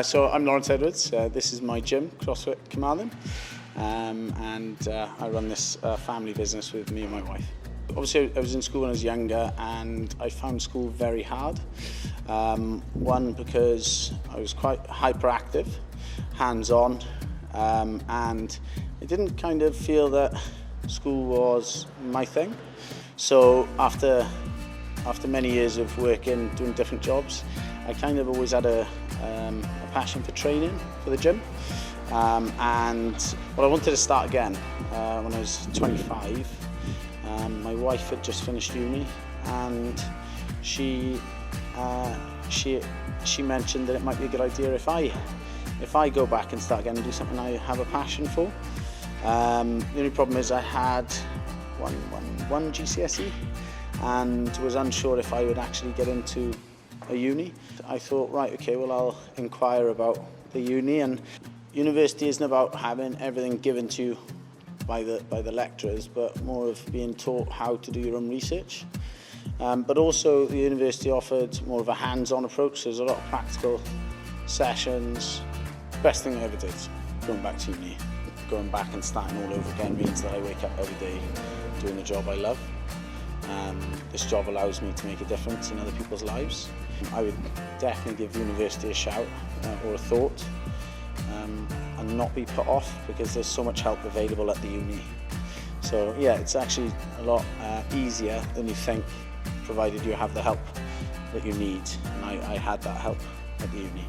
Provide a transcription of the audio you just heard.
So I'm Laurence. This is my gym, Crossfit Carmarthen, and I run this family business with me and my wife. Obviously, I was in school when I was younger, and I found school very hard. One, because I was quite hyperactive, hands-on, and I didn't kind of feel that school was my thing. So after many years of working, doing different jobs, I kind of always had a passion for training for the gym, and I wanted to start again when I was 25. My wife had just finished uni, and she mentioned that it might be a good idea if I go back and start again and do something I have a passion for. The only problem is I had one GCSE and was unsure if I would actually get into a uni. I thought, right, okay, well, I'll inquire about the uni, and university isn't about having everything given to you by the lecturers, but more of being taught how to do your own research. But also the university offered more of a hands-on approach, so there's a lot of practical sessions. Best thing I ever did, going back to uni. Going back and starting all over again means that I wake up every day doing the job I love. This job allows me to make a difference in other people's lives. I would definitely give university a shout or a thought, and not be put off, because there's so much help available at the uni. So yeah, it's actually a lot easier than you think, provided you have the help that you need, and I had that help at the uni.